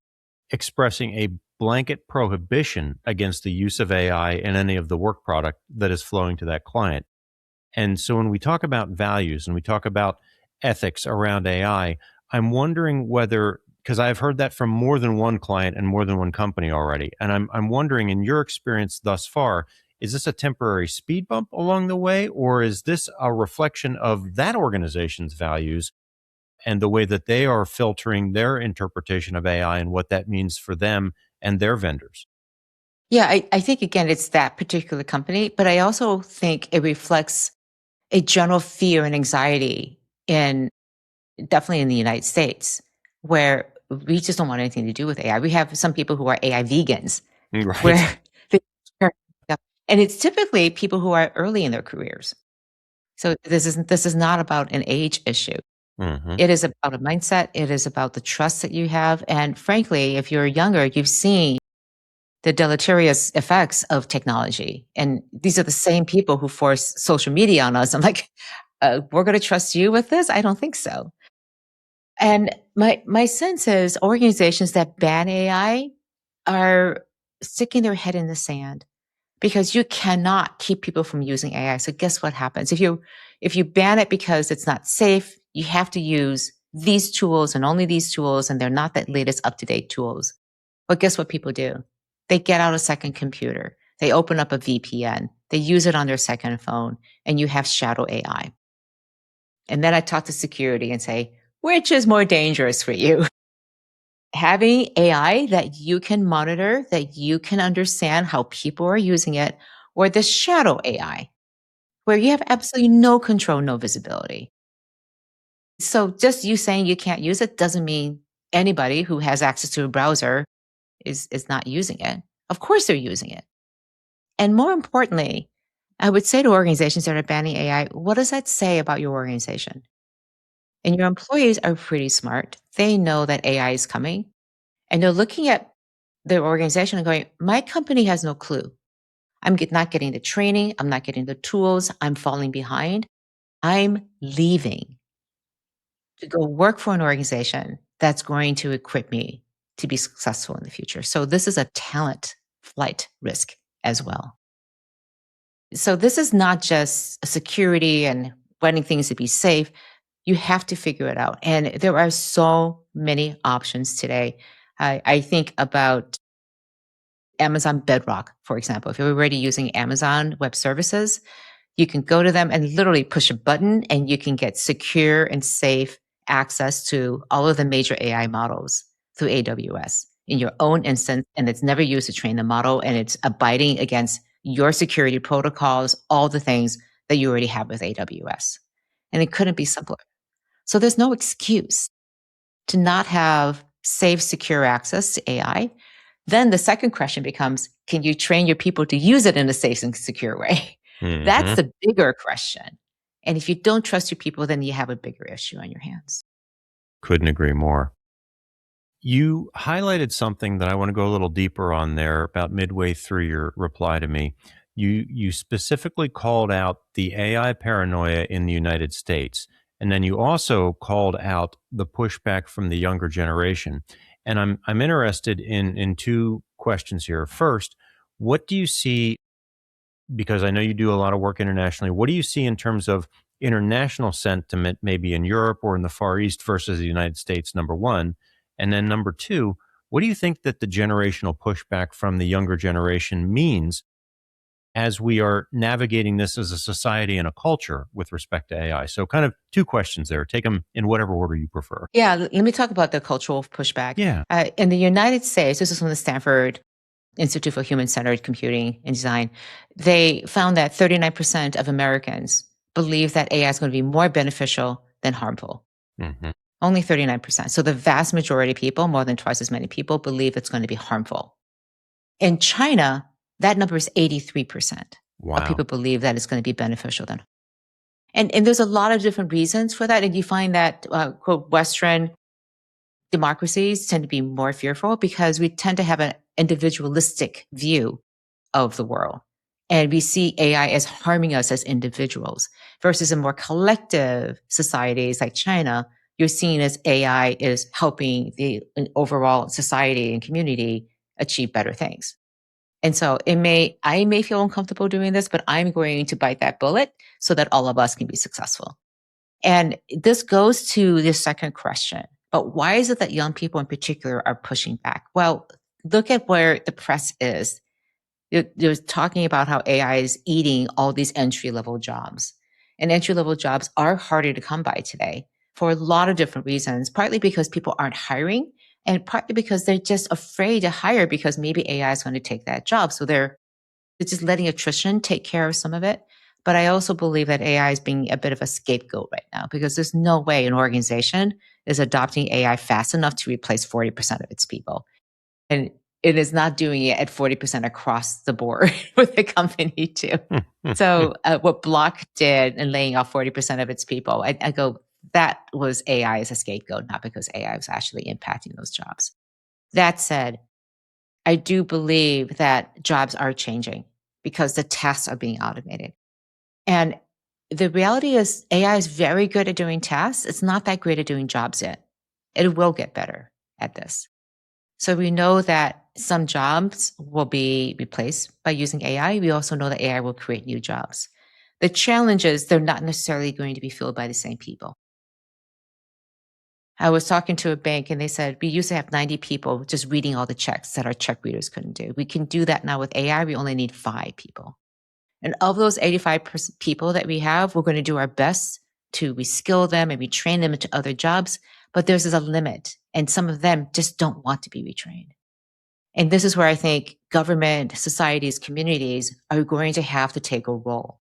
expressing a blanket prohibition against the use of AI in any of the work product that is flowing to that client. And so when we talk about values and we talk about ethics around AI, I'm wondering whether, because I've heard that from more than one client and more than one company already. And I'm wondering, in your experience thus far, is this a temporary speed bump along the way, or is this a reflection of that organization's values and the way that they are filtering their interpretation of AI and what that means for them and their vendors? Yeah, I think again, it's that particular company, but I also think it reflects a general fear and anxiety in definitely in the United States, where we just don't want anything to do with AI. We have some people who are AI vegans, Right. where they, and it's typically people who are early in their careers. So this is not about an age issue. Hmm. It is about a mindset. It is about the trust that you have. And frankly, if you're younger, you've seen the deleterious effects of technology. And these are the same people who force social media on us. I'm like, we're going to trust you with this? I don't think so. And my sense is organizations that ban AI are sticking their head in the sand because you cannot keep people from using AI. So guess what happens? If you ban it because it's not safe, you have to use these tools and only these tools, and they're not the latest up-to-date tools. But guess what people do? They get out a second computer. They open up a VPN. They use it on their second phone, and you have shadow AI. And then I talk to security and say, which is more dangerous for you? Having AI that you can monitor, that you can understand how people are using it, or the shadow AI, where you have absolutely no control, no visibility. So just you saying you can't use it doesn't mean anybody who has access to a browser is not using it. Of course they're using it. And more importantly, I would say to organizations that are banning AI, what does that say about your organization? And your employees are pretty smart. They know that AI is coming and they're looking at their organization and going, my company has no clue. Not getting the training. I'm not getting the tools. I'm falling behind. I'm leaving to go work for an organization that's going to equip me to be successful in the future. So this is a talent flight risk as well. So this is not just security and wanting things to be safe. You have to figure it out. And there are so many options today. I think about Amazon Bedrock, for example. If you're already using Amazon Web Services, you can go to them and literally push a button and you can get secure and safe access to all of the major AI models through AWS in your own instance. And it's never used to train the model and it's abiding against your security protocols, all the things that you already have with AWS. And it couldn't be simpler. So there's no excuse to not have safe, secure access to AI. Then the second question becomes, can you train your people to use it in a safe and secure way? That's Hmm. the bigger question. And if you don't trust your people, then you have a bigger issue on your hands. Couldn't agree more. You highlighted something that I want to go a little deeper on there about midway through your reply to me. You specifically called out the AI paranoia in the United States, and then you also called out the pushback from the younger generation. And I'm interested in two questions here. First, what do you see, because I know you do a lot of work internationally, what do you see in terms of international sentiment, maybe in Europe or in the Far East versus the United States, number one? And then number two, what do you think that the generational pushback from the younger generation means as we are navigating this as a society and a culture with respect to AI? So, kind of two questions there. Take them in whatever order you prefer. Yeah, let me talk about the cultural pushback. Yeah. In the United States, this is from the Stanford Institute for Human Centered Computing and Design. They found that 39% of Americans believe that AI is going to be more beneficial than harmful. Hmm. Only 39%. So the vast majority of people, more than twice as many people, believe it's going to be harmful. In China, that number is 83% of Wow. people believe that it's going to be beneficial then. And there's a lot of different reasons for that. And you find that, quote, Western democracies tend to be more fearful because we tend to have an individualistic view of the world. And we see AI as harming us as individuals versus in more collective societies like China, you're seeing as AI is helping the overall society and community achieve better things. And so I may feel uncomfortable doing this, but I'm going to bite that bullet so that all of us can be successful. And this goes to the second question. But why is it that young people in particular are pushing back? Well, look at where the press is. They're talking about how AI is eating all these entry level jobs. And entry level jobs are harder to come by today for a lot of different reasons, partly because people aren't hiring, and partly because they're just afraid to hire because maybe AI is going to take that job. So they're just letting attrition take care of some of it. But I also believe that AI is being a bit of a scapegoat right now because there's no way an organization is adopting AI fast enough to replace 40% of its people. And it is not doing it at 40% across the board with the company too. So what Block did in laying off 40% of its people, I go, that was AI as a scapegoat, not because AI was actually impacting those jobs. That said, I do believe that jobs are changing because the tasks are being automated. And the reality is AI is very good at doing tasks. It's not that great at doing jobs yet. It will get better at this. So we know that some jobs will be replaced by using AI. We also know that AI will create new jobs. The challenge is they're not necessarily going to be filled by the same people. I was talking to a bank and they said, we used to have 90 people just reading all the checks that our check readers couldn't do. We can do that now with AI. We only need 5 people. And of those 85 people that we have, we're going to do our best to reskill them and retrain them into other jobs. But there's a limit. And some of them just don't want to be retrained. And this is where I think government, societies, communities are going to have to take a role.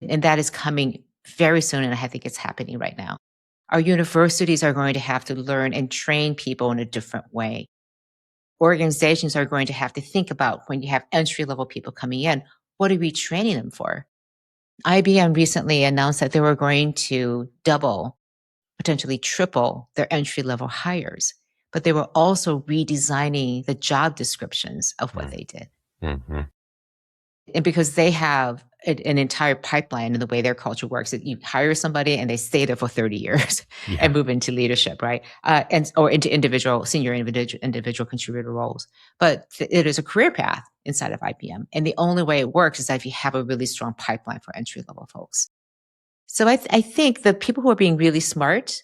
And that is coming very soon. And I think it's happening right now. Our universities are going to have to learn and train people in a different way. Organizations are going to have to think about when you have entry level people coming in, what are we training them for? IBM recently announced that they were going to double, potentially triple their entry level hires, but they were also redesigning the job descriptions of what they did. Mm-hmm. And because they have an entire pipeline in the way their culture works, that you hire somebody and they stay there for 30 years and move into leadership, right? Or into senior individual contributor roles. But it is a career path inside of IBM. And the only way it works is that if you have a really strong pipeline for entry level folks. So I think the people who are being really smart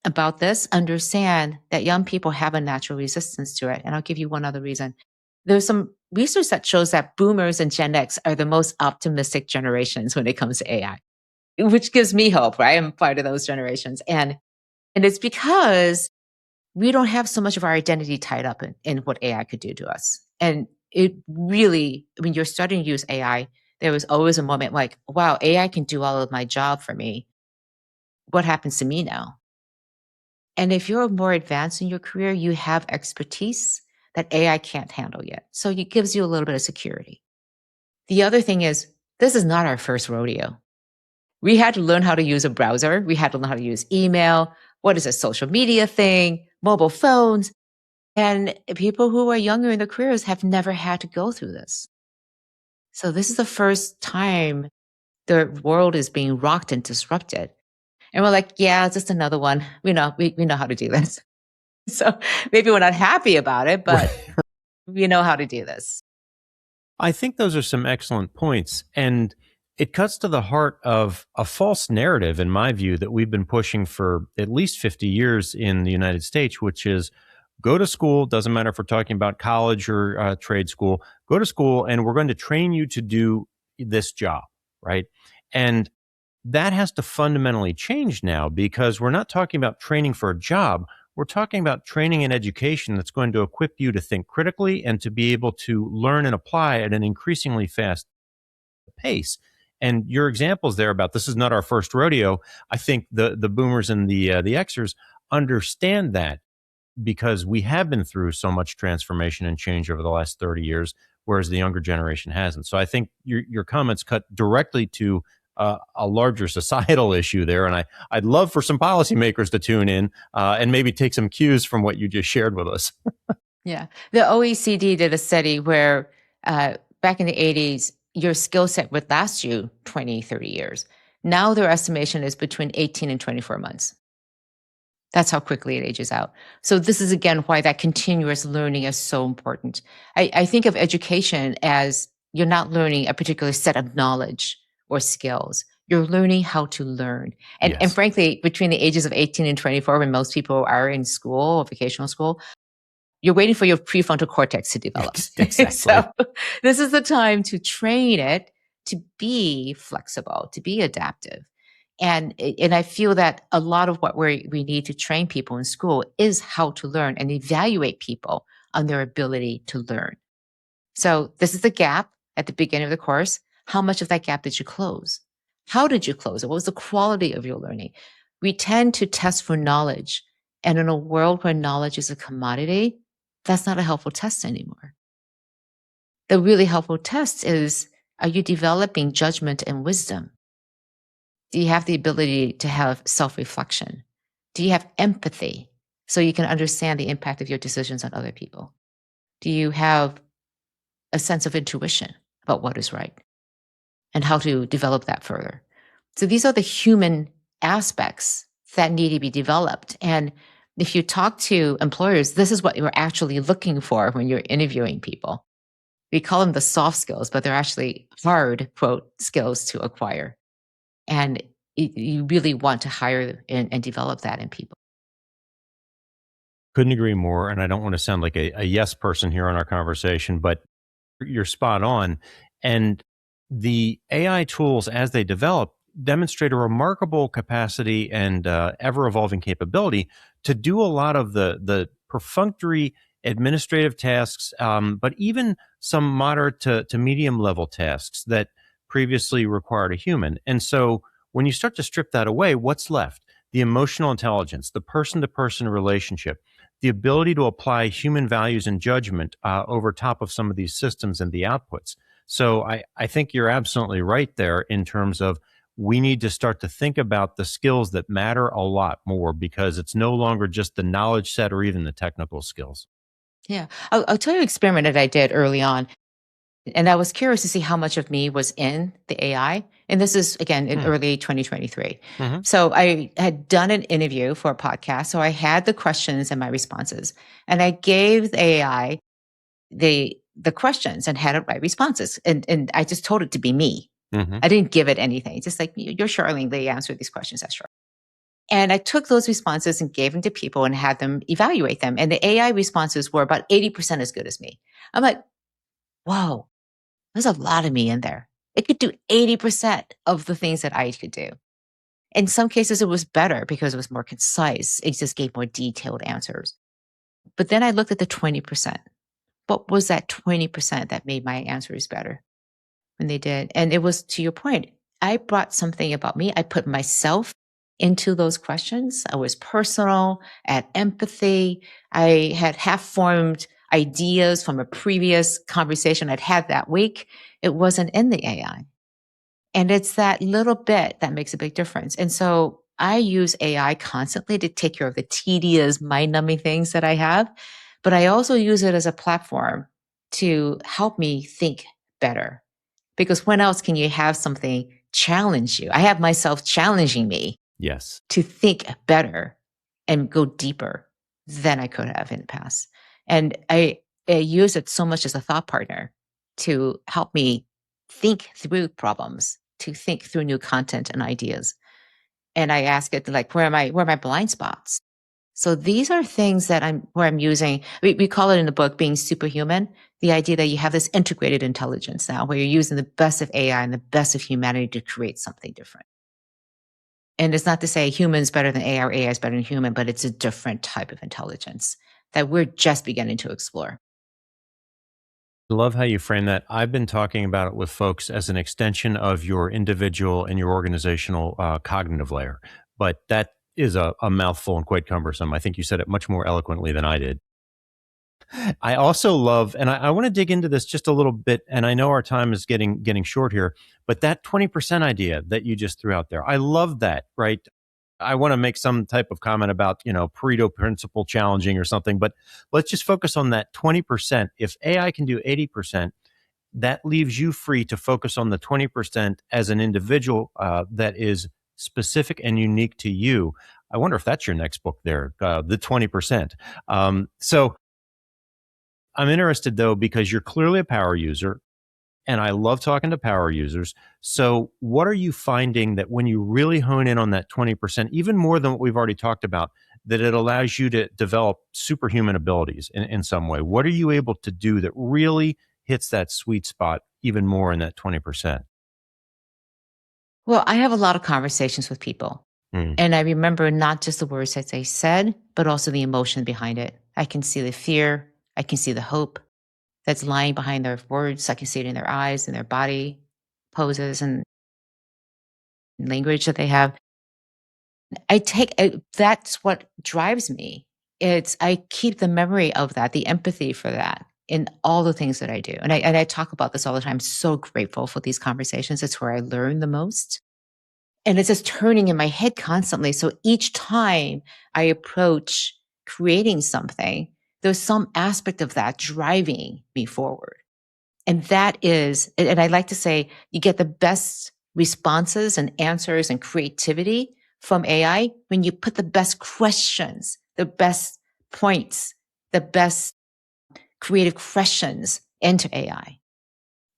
about this understand that young people have a natural resistance to it. And I'll give you one other reason. There's some research that shows that boomers and Gen X are the most optimistic generations when it comes to AI, which gives me hope, right? I'm part of those generations. And it's because we don't have so much of our identity tied up in what AI could do to us. And it really, when you're starting to use AI, there was always a moment like, wow, AI can do all of my job for me. What happens to me now? And if you're more advanced in your career, you have expertise that AI can't handle yet. So it gives you a little bit of security. The other thing is, this is not our first rodeo. We had to learn how to use a browser. We had to learn how to use email. What is a social media thing? Mobile phones. And people who are younger in their careers have never had to go through this. So this is the first time the world is being rocked and disrupted. And we're like, yeah, it's just another one. We know how to do this. So maybe we're not happy about it, but we know how to do this. I think those are some excellent points. And it cuts to the heart of a false narrative, in my view, that we've been pushing for at least 50 years in the United States, which is go to school, doesn't matter if we're talking about college or trade school, go to school and we're going to train you to do this job, right? And that has to fundamentally change now because we're not talking about training for a job. We're talking about training and education that's going to equip you to think critically and to be able to learn and apply at an increasingly fast pace. And your examples there about this is not our first rodeo. I think the boomers and the Xers understand that because we have been through so much transformation and change over the last 30 years, whereas the younger generation hasn't. So I think your comments cut directly to a larger societal issue there. And I'd love for some policymakers to tune in and maybe take some cues from what you just shared with us. Yeah. The OECD did a study where back in the 80s, your skill set would last you 20, 30 years. Now their estimation is between 18 and 24 months. That's how quickly it ages out. So this is again why that continuous learning is so important. I think of education as you're not learning a particular set of knowledge or skills. You're learning how to learn. And Yes, frankly, between the ages of 18 and 24, when most people are in school or vocational school, you're waiting for your prefrontal cortex to develop. exactly. So this is the time to train it to be flexible, to be adaptive. And I feel that a lot of what we need to train people in school is how to learn and evaluate people on their ability to learn. So this is the gap at the beginning of the course. How much of that gap did you close? How did you close it? What was the quality of your learning? We tend to test for knowledge. And in a world where knowledge is a commodity, that's not a helpful test anymore. The really helpful test is, are you developing judgment and wisdom? Do you have the ability to have self reflection? Do you have empathy so you can understand the impact of your decisions on other people? Do you have a sense of intuition about what is right and how to develop that further? So these are the human aspects that need to be developed. And if you talk to employers, this is what you're actually looking for when you're interviewing people. We call them the soft skills, but they're actually hard, quote, skills to acquire. And you really want to hire and develop that in people. Couldn't agree more. And I don't want to sound like a yes person here on our conversation, but you're spot on. And the AI tools, as they develop, demonstrate a remarkable capacity and ever evolving capability to do a lot of the perfunctory administrative tasks, but even some moderate to medium level tasks that previously required a human. And so when you start to strip that away, what's left? The emotional intelligence, the person to person relationship, the ability to apply human values and judgment over top of some of these systems and the outputs. So I think you're absolutely right there in terms of we need to start to think about the skills that matter a lot more because it's no longer just the knowledge set or even the technical skills. Yeah. I'll tell you an experiment that I did early on. And I was curious to see how much of me was in the AI. And this is, again, in Hmm. early 2023. Mm-hmm. So I had done an interview for a podcast. So I had the questions and my responses. And I gave the AI the questions and had it write responses. And I just told it to be me. Mm-hmm. I didn't give it anything. Just like, you're Charlene Li, answer these questions. That's Charlene. And I took those responses and gave them to people and had them evaluate them. And the AI responses were about 80% as good as me. I'm like, whoa, there's a lot of me in there. It could do 80% of the things that I could do. In some cases, it was better because it was more concise. It just gave more detailed answers. But then I looked at the 20%. What was that 20% that made my answers better when they did? And it was, to your point, I brought something about me. I put myself into those questions. I was personal, I had empathy. I had half formed ideas from a previous conversation I'd had that week. It wasn't in the AI. And it's that little bit that makes a big difference. And so I use AI constantly to take care of the tedious, mind numbing things that I have. But I also use it as a platform to help me think better. Because when else can you have something challenge you? I have myself challenging me Yes. to think better and go deeper than I could have in the past. And I use it so much as a thought partner to help me think through problems, to think through new content and ideas. And I ask it like, where are my blind spots? So these are things that I'm using. We call it in the book being superhuman, the idea that you have this integrated intelligence now where you're using the best of AI and the best of humanity to create something different. And it's not to say humans better than AI or AI is better than human, but it's a different type of intelligence that we're just beginning to explore. I love how you frame that. I've been talking about it with folks as an extension of your individual and your organizational cognitive layer. But that is a mouthful and quite cumbersome. I think you said it much more eloquently than I did. I also love, and I want to dig into this just a little bit. And I know our time is getting short here, but that 20% idea that you just threw out there, I love that. Right? I want to make some type of comment about Pareto principle challenging or something, but let's just focus on that 20%. If AI can do 80%, that leaves you free to focus on the 20% as an individual that is specific and unique to you. I wonder if that's your next book there, the 20%. So I'm interested though, because you're clearly a power user and I love talking to power users. So what are you finding that when you really hone in on that 20%, even more than what we've already talked about, that it allows you to develop superhuman abilities in some way? What are you able to do that really hits that sweet spot even more in that 20%? Well, I have a lot of conversations with people. Mm, And I remember not just the words that they said, but also the emotion behind it. I can see the fear. I can see the hope that's lying behind their words. I can see it in their eyes and their body poses and language that they have. That's what drives me. I keep the memory of that, the empathy for that in all the things that I do. And I talk about this all the time. I'm so grateful for these conversations. It's where I learn the most. And it's just turning in my head constantly. So each time I approach creating something, there's some aspect of that driving me forward. And that is, and I like to say, you get the best responses and answers and creativity from AI when you put the best questions, the best points, the best creative questions into AI.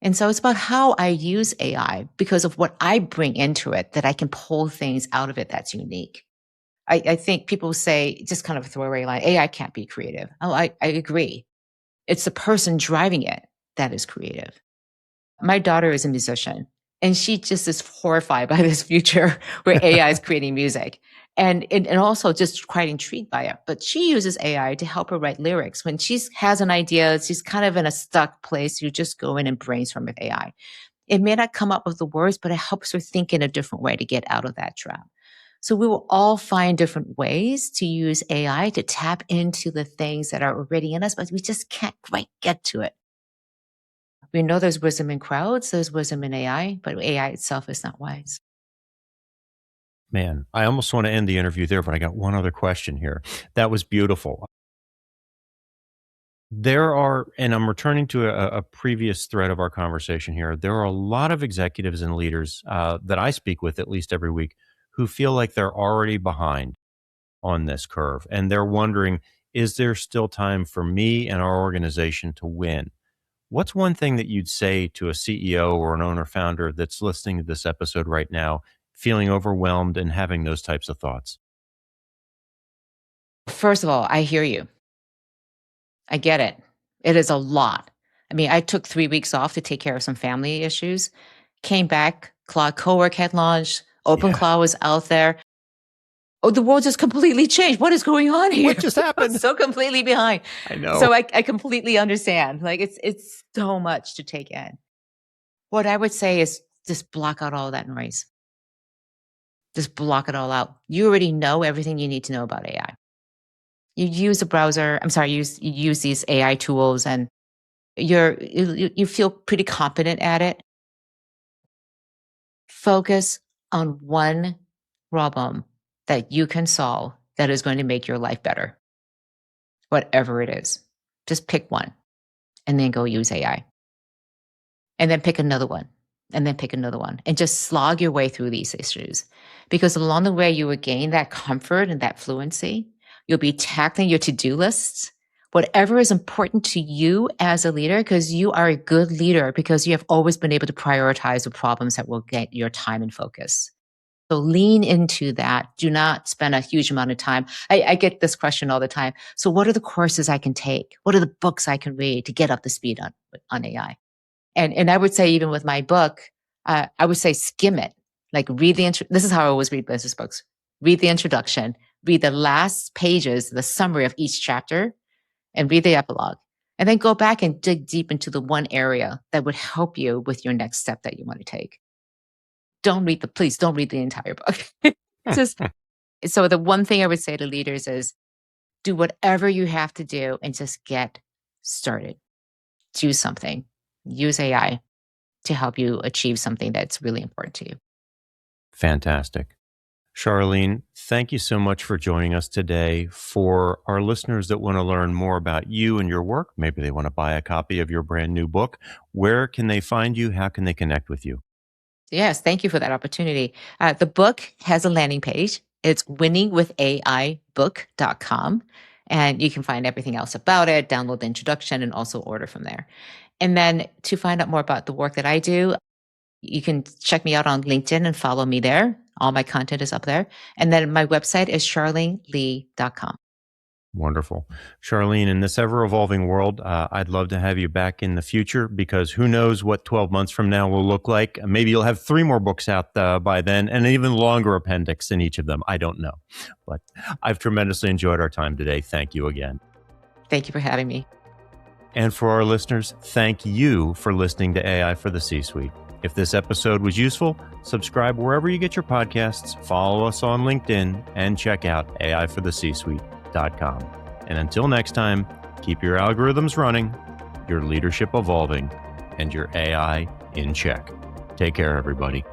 And so it's about how I use AI because of what I bring into it that I can pull things out of it that's unique. I think people say, just kind of a throwaway line, AI can't be creative. Oh, I agree. It's the person driving it that is creative. My daughter is a musician and she just is horrified by this future where AI is creating music and also just quite intrigued by it. But she uses AI to help her write lyrics. When she has an idea, she's kind of in a stuck place. You just go in and brainstorm with AI. It may not come up with the words, but it helps her think in a different way to get out of that trap. So we will all find different ways to use AI to tap into the things that are already in us, but we just can't quite get to it. We know there's wisdom in crowds, there's wisdom in AI, but AI itself is not wise. man, I almost want to end the interview there, but I got one other question here. That was beautiful. There are, and I'm returning to a previous thread of our conversation here. There are a lot of executives and leaders that I speak with at least every week who feel like they're already behind on this curve. And they're wondering, is there still time for me and our organization to win? What's one thing that you'd say to a CEO or an owner founder that's listening to this episode right now, feeling overwhelmed and having those types of thoughts? First of all, I hear you. I get it. It is a lot. I mean, I took 3 weeks off to take care of some family issues, came back, Claude Cowork had launched, Yeah. OpenClaw was out there. Oh, the world just completely changed. What is going on here? What just I'm happened? so completely behind. I know. So I completely understand. Like it's so much to take in. What I would say is just block out all that noise. Just block it all out. You already know everything you need to know about AI. You use a browser. I'm sorry, you use these AI tools, and you feel pretty competent at it. Focus on one problem that you can solve that is going to make your life better, whatever it is. Just pick one, and then go use AI, and then pick another one, and then pick another one, and just slog your way through these issues. Because along the way, you will gain that comfort and that fluency. You'll be tackling your to do lists, whatever is important to you as a leader, because you are a good leader because you have always been able to prioritize the problems that will get your time and focus. So lean into that. Do not spend a huge amount of time. I get this question all the time. So what are the courses I can take? What are the books I can read to get up to speed on AI? And I would say even with my book, I would say skim it. Like read this is how I always read business books. Read the introduction, read the last pages, the summary of each chapter, and read the epilogue. And then go back and dig deep into the one area that would help you with your next step that you want to take. Please don't read the entire book. Just so the one thing I would say to leaders is do whatever you have to do and just get started. Do something. Use AI to help you achieve something that's really important to you. Fantastic. Charlene, thank you so much for joining us today. For our listeners that want to learn more about you and your work, maybe they want to buy a copy of your brand new book, where can they find you? How can they connect with you? Yes, thank you for that opportunity. The book has a landing page. It's winningwithaibook.com. And you can find everything else about it, download the introduction, and also order from there. And then to find out more about the work that I do, you can check me out on LinkedIn and follow me there. All my content is up there. And then my website is charleneli.com. Wonderful. Charlene, in this ever evolving world, I'd love to have you back in the future because who knows what 12 months from now will look like. Maybe you'll have 3 more books out by then and an even longer appendix in each of them. I don't know. But I've tremendously enjoyed our time today. Thank you again. Thank you for having me. And for our listeners, thank you for listening to AI for the C-Suite. If this episode was useful, subscribe wherever you get your podcasts, follow us on LinkedIn, and check out AIfortheC-Suite.com. And until next time, keep your algorithms running, your leadership evolving, and your AI in check. Take care, everybody.